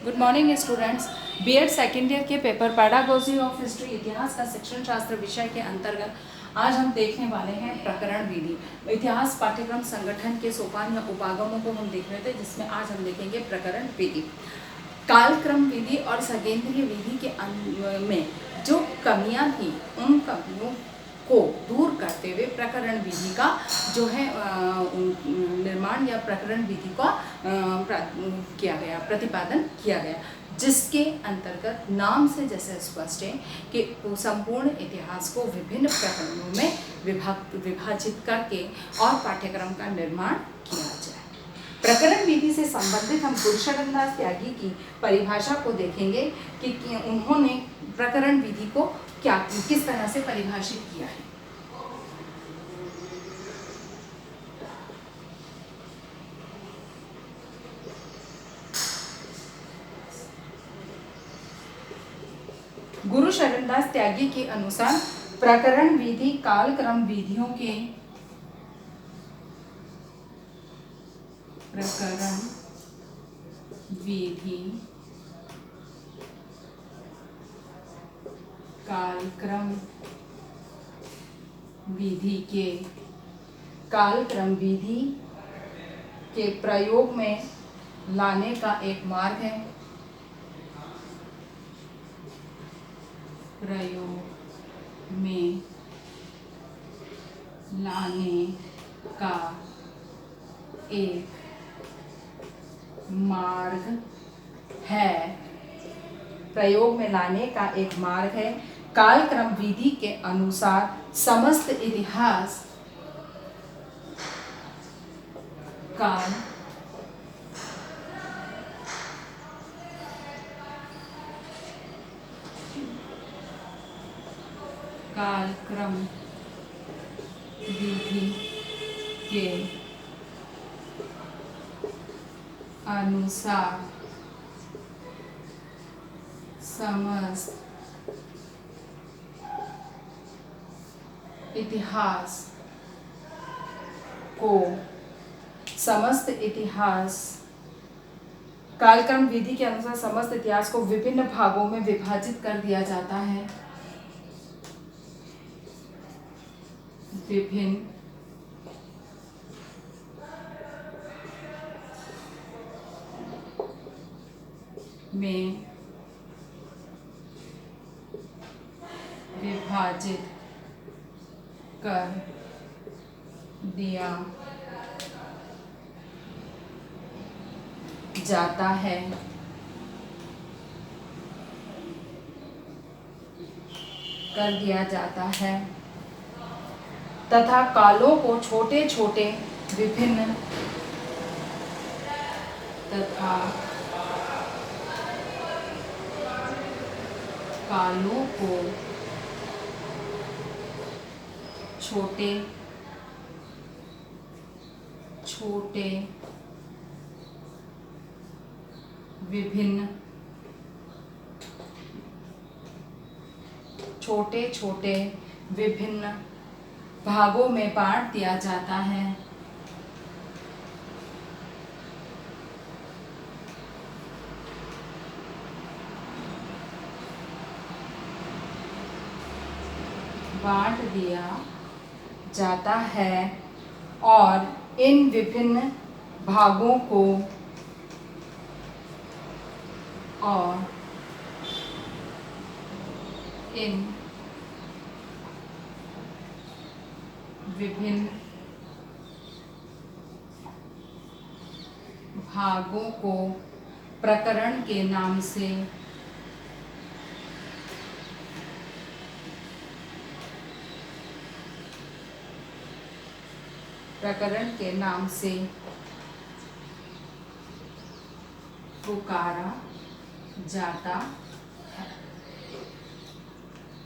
Good morning students. BEd second year के paper pedagogy of history इतिहास का शिक्षण शास्त्र विषय के अंतर्गत आज हम देखने वाले हैं प्रकरण विधि। इतिहास पाठ्यक्रम संगठन के सोपान या उपागमों को हम देख रहे थे, जिसमें आज हम देखेंगे प्रकरण विधि। कालक्रम विधि और सकेंद्रीय विधि के में जो कमियां थी उन कमियों को दूर करते हुए प्रकरण विधि का जो है निर्माण या प्रकरण विधि का किया गया, प्रतिपादन किया गया, जिसके अंतर्गत नाम से जैसे स्पष्ट है कि संपूर्ण इतिहास को विभिन्न प्रकरणों में विभाजित करके और पाठ्यक्रम का निर्माण किया जाए। प्रकरण विधि से संबंधित हम गुरुशरण दास त्यागी की परिभाषा को देखेंगे कि उन्होंने प्रकरण विधि को किस तरह से परिभाषित किया है। गुरुशरण दास त्यागी के अनुसार प्रकरण विधि कालक्रम विधियों के प्रकरण विधि कालक्रम विधि के प्रयोग में लाने का एक मार्ग है। प्रयोग में लाने का एक मार्ग है। प्रयोग में लाने का एक मार्ग है। कालक्रम विधि के अनुसार समस्त इतिहास कालक्रम विधि के अनुसार समस्त कालक्रम विधि के अनुसार समस्त इतिहास को विभिन्न भागों में विभाजित कर दिया जाता है। विभिन्न में विभाजित कर दिया जाता है। तथा कालों को छोटे छोटे विभिन्न छोटे विभिन्न भागों में बांट दिया जाता है। और इन विभिन्न भागों को प्रकरण के नाम से पुकारा जाता है।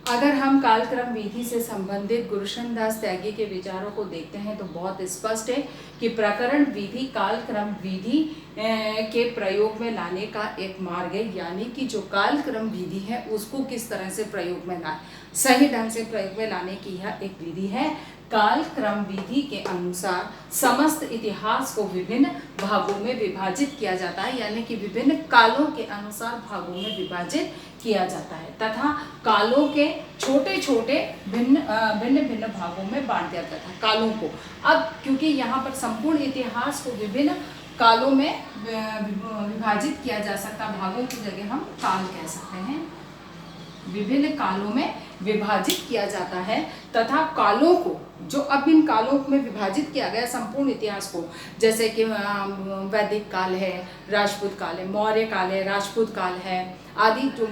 अगर हम कालक्रम विधि से संबंधित गुरुशरण दास त्यागी के विचारों को देखते हैं तो बहुत स्पष्ट है कि प्रकरण विधि कालक्रम विधि के प्रयोग में लाने का एक मार्ग है, यानी कि जो कालक्रम विधि है उसको किस तरह से प्रयोग में लाए, सही ढंग से प्रयोग में लाने की यह एक विधि है। कालक्रम विधि के अनुसार समस्त इतिहास को विभिन्न भागों में विभाजित किया जाता है, यानी कि विभिन्न कालों के अनुसार भागों में विभाजित किया जाता है तथा कालों के छोटे छोटे भिन्न भिन्न भागों में बांट दिया जाता है कालों को। अब क्योंकि यहाँ पर संपूर्ण इतिहास को विभिन्न कालों में विभाजित किया जा सकता, भागों की जगह हम काल कह सकते हैं, विभिन्न कालों में विभाजित किया जाता है तथा कालों को जो अब इन कालों में विभाजित किया गया संपूर्ण इतिहास को, जैसे कि वैदिक काल है, राजपूत काल है, मौर्य काल है, राजपूत काल है आदि, जो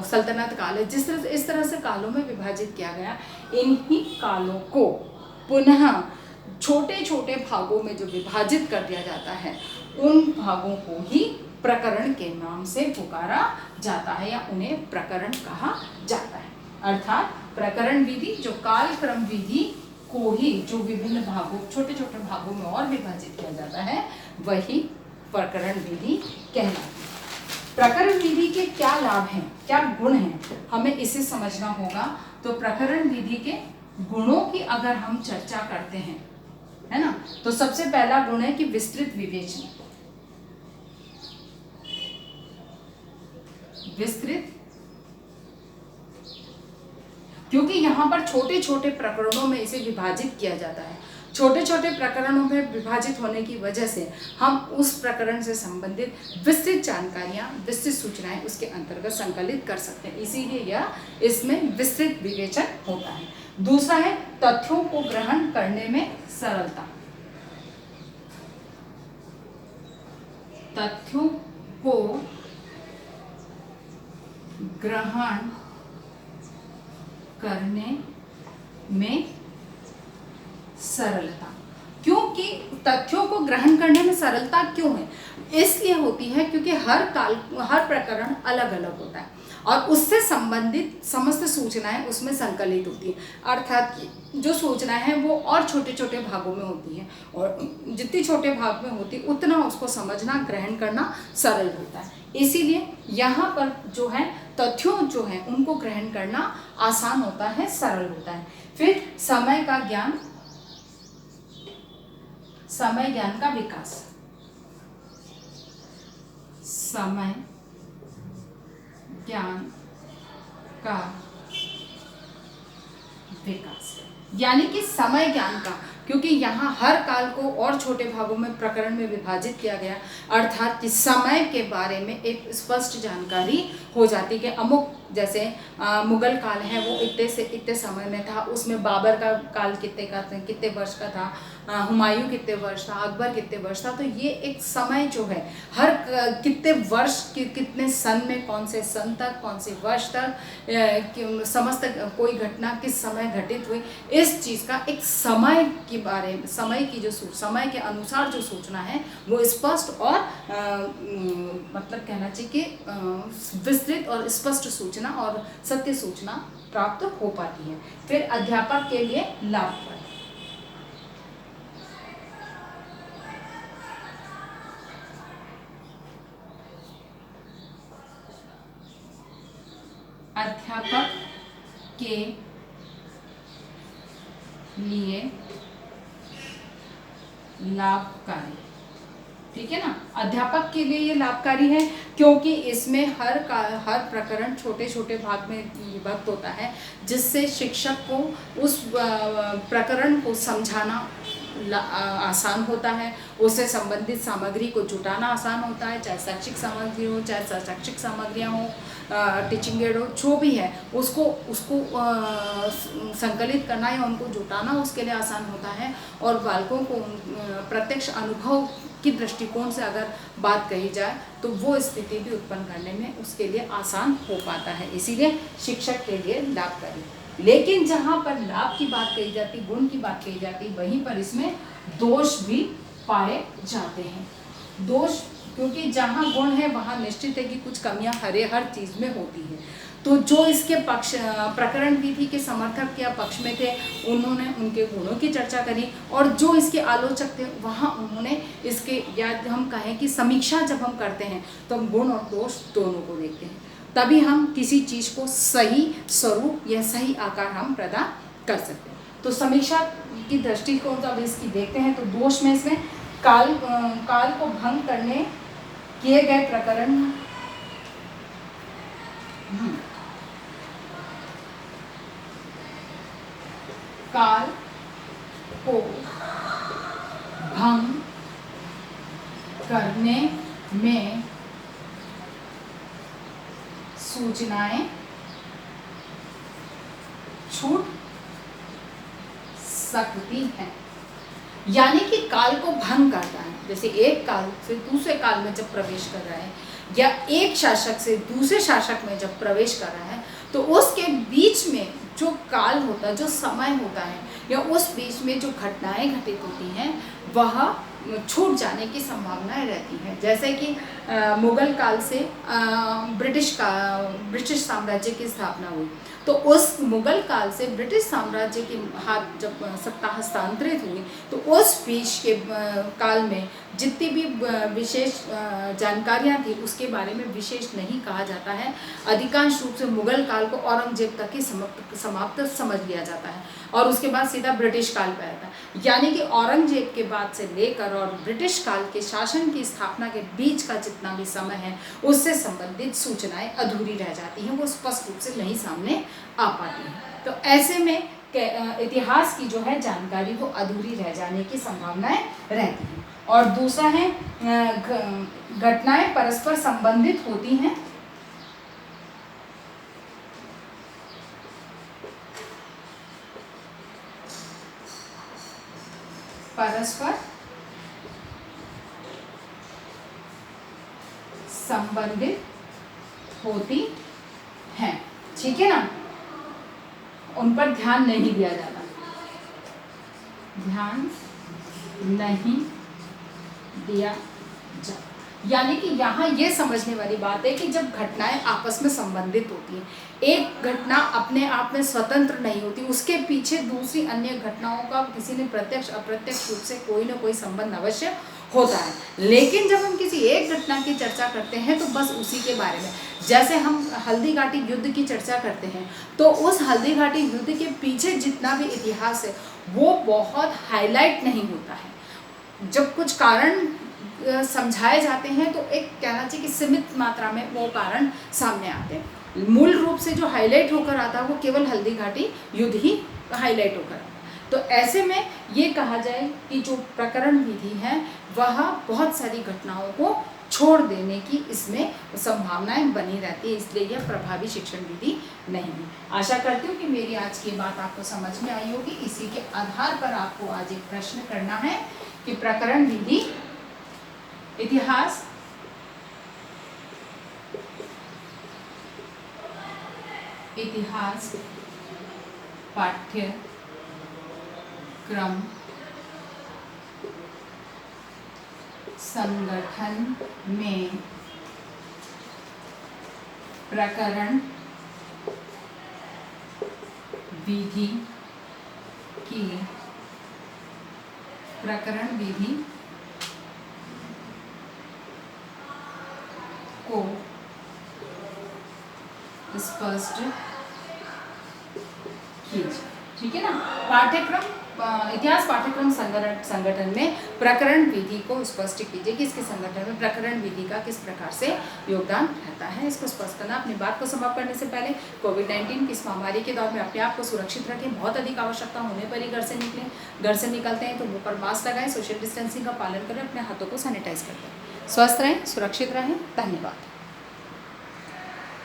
सल्तनत काल है, इस तरह से कालों में विभाजित किया गया, इन्हीं कालों को पुनः छोटे छोटे भागों में जो विभाजित कर दिया जाता है उन भागों को ही प्रकरण के नाम से पुकारा जाता है या उन्हें प्रकरण कहा जाता है। अर्थात प्रकरण विधि जो कालक्रम विधि को ही जो विभिन्न भागों छोटे छोटे भागों में और विभाजित किया जाता है वही प्रकरण विधि कहलाती है। प्रकरण विधि के क्या लाभ हैं, क्या गुण हैं, हमें इसे समझना होगा। तो प्रकरण विधि के गुणों की अगर हम चर्चा करते हैं, है ना, तो सबसे पहला गुण है कि विस्तृत विवेचन, विस्तृत, क्योंकि यहाँ पर छोटे छोटे प्रकरणों में इसे विभाजित किया जाता है। छोटे छोटे प्रकरणों में विभाजित होने की वजह से हम उस प्रकरण से संबंधित विस्तृत जानकारियां, विस्तृत सूचनाएं उसके अंतर्गत संकलित कर सकते हैं, इसीलिए यह इसमें विस्तृत विवेचन होता है। दूसरा है तथ्यों को ग्रहण करने में सरलता, तथ्यों को ग्रहण करने में सरलता। क्योंकि तथ्यों को ग्रहण करने में सरलता क्यों है, इसलिए होती है क्योंकि हर प्रकरण अलग अलग होता है और उससे संबंधित समस्त सूचनाएं उसमें संकलित होती है। अर्थात जो सूचनाएं हैं वो और छोटे छोटे भागों में होती हैं और जितनी छोटे भाग में होती है उतना उसको समझना, ग्रहण करना सरल होता है। इसीलिए यहाँ पर जो है तथ्यों जो हैं उनको ग्रहण करना आसान होता है, सरल होता है। फिर समय का ज्ञान, समय ज्ञान का विकास, समय ज्ञान का विकास, यानी कि समय ज्ञान का, क्योंकि यहाँ हर काल को और छोटे भागों में प्रकरण में विभाजित किया गया, अर्थात कि समय के बारे में एक स्पष्ट जानकारी हो जाती कि अमुक, जैसे मुगल काल है वो इतने से इतने समय में था, उसमें बाबर का काल कितने वर्ष का था, हुमायूं कितने वर्ष था, अकबर कितने वर्ष था। तो ये एक समय जो है हर कितने वर्ष कितने सन में, कौन से सन तक, कौन से वर्ष तक समस्त कोई घटना किस समय घटित हुई, इस चीज़ का एक समय के बारे में, समय की जो समय के अनुसार जो सूचना है वो स्पष्ट और मतलब कहना चाहिए कि विस्तृत और स्पष्ट सूचना और सत्य सूचना प्राप्त हो पाती है। फिर अध्यापक के लिए लाभप्रद, अध्यापक के लिए लाभकारी, ठीक है ना। अध्यापक के लिए ये लाभकारी है क्योंकि इसमें हर प्रकरण छोटे छोटे भाग में विभक्त होता है, जिससे शिक्षक को उस प्रकरण को समझाना आसान होता है, उससे संबंधित सामग्री को जुटाना आसान होता है, चाहे शैक्षिक सामग्री हो, चाहे शैक्षिक सामग्रियाँ हो, टीचिंग एड हो, जो भी है उसको संकलित करना या उनको जुटाना उसके लिए आसान होता है। और बालकों को प्रत्यक्ष अनुभव की दृष्टिकोण से अगर बात कही जाए तो वो स्थिति भी उत्पन्न करने में उसके लिए आसान हो पाता है, इसीलिए शिक्षक के लिए लाभकारी। लेकिन जहाँ पर लाभ की बात कही जाती, गुण की बात कही जाती, वहीं पर इसमें दोष भी पाए जाते हैं। दोष, क्योंकि जहाँ गुण है वहाँ निश्चित है कि कुछ कमियाँ हर चीज़ में होती है। तो जो इसके प्रकरण विधि के समर्थक या पक्ष में थे उन्होंने उनके गुणों की चर्चा करी, और जो इसके आलोचक थे वहाँ उन्होंने इसके, या हम कहें कि समीक्षा जब हम करते हैं तो हम गुण और दोष दोनों को देखते हैं, तभी हम किसी चीज़ को सही स्वरूप या सही आकार हम प्रदान कर सकते हैं। तो समीक्षा की दृष्टिकोण से अब इसकी देखते हैं। तो दोष में इसमें काल को भंग करने किए गए प्रकरण, काल को भंग करने में सूचनाएं छूट सकती हैं। यानी कि काल को भंग करता है, जैसे एक काल से दूसरे काल में जब प्रवेश कर रहा है या एक शासक से दूसरे शासक में जब प्रवेश कर रहा है, तो उसके बीच में जो काल होता है, जो समय होता है, या उस बीच में जो घटनाएं घटित होती हैं वह छूट जाने की संभावनाएं रहती हैं। जैसे कि मुगल काल से ब्रिटिश साम्राज्य की स्थापना हुई, तो उस मुगल काल से ब्रिटिश साम्राज्य के हाथ जब सत्ता हस्तांतरित हुई, तो उस बीच के काल में जितनी भी विशेष जानकारियां थी उसके बारे में विशेष नहीं कहा जाता है। अधिकांश रूप से मुगल काल को औरंगजेब तक ही समाप्त समझ लिया जाता है और उसके बाद सीधा ब्रिटिश काल पे आता है। यानी कि औरंगजेब के बाद से लेकर और ब्रिटिश काल के शासन की स्थापना के बीच का जितना भी समय है उससे संबंधित सूचनाएं अधूरी रह जाती हैं, वो स्पष्ट रूप से नहीं सामने आ पाती हैं। तो ऐसे में इतिहास की जो है जानकारी वो अधूरी रह जाने की संभावनाएं रहती हैं। और दूसरा है घटनाएं परस्पर संबंधित होती हैं, परस्पर संबंधित होती हैं, ठीक है ना, उन पर ध्यान नहीं दिया जाता, ध्यान नहीं दिया जाता। यानी कि यहाँ ये समझने वाली बात है कि जब घटनाएं आपस में संबंधित होती हैं, एक घटना अपने आप में स्वतंत्र नहीं होती, उसके पीछे दूसरी अन्य घटनाओं का किसी ने प्रत्यक्ष अप्रत्यक्ष रूप से कोई ना कोई संबंध अवश्य होता है। लेकिन जब हम किसी एक घटना की चर्चा करते हैं तो बस उसी के बारे में, जैसे हम हल्दी घाटी युद्ध की चर्चा करते हैं तो उस हल्दी घाटी युद्ध के पीछे जितना भी इतिहास है वो बहुत हाईलाइट नहीं होता है। जब कुछ कारण समझाए जाते हैं तो एक कहना चाहिए कि सीमित मात्रा में वो कारण सामने आते हैं। मूल रूप से जो हाईलाइट होकर आता है वो केवल हल्दी घाटी युद्ध ही हाईलाइट होकर आता है। तो ऐसे में ये कहा जाए कि जो प्रकरण विधि है वह बहुत सारी घटनाओं को छोड़ देने की इसमें संभावनाएं बनी रहती है, इसलिए यह प्रभावी शिक्षण विधि नहीं है। आशा करती हूँ कि मेरी आज की बात आपको समझ में आई होगी। इसी के आधार पर आपको आज एक प्रश्न करना है कि प्रकरण विधि इतिहास पाठ्यक्रम संगठन में प्रकरण विधि को स्पष्ट कीजिए, ठीक है ना। पाठ्यक्रम इतिहास पाठ्यक्रम संगठन में प्रकरण विधि को स्पष्ट कीजिए कि इसके संगठन में प्रकरण विधि का किस प्रकार से योगदान रहता है, इसको स्पष्ट करना। अपनी बात को समाप्त करने से पहले कोविड-19 की इस महामारी के दौर में अपने आप को सुरक्षित रखें। बहुत अधिक आवश्यकता होने पर ही घर से निकलें। घर से निकलते हैं तो मुंह पर मास्क लगाएं, सोशल डिस्टेंसिंग का पालन करें, अपने हाथों को सैनिटाइज करें। स्वस्थ रहें, सुरक्षित रहें। धन्यवाद।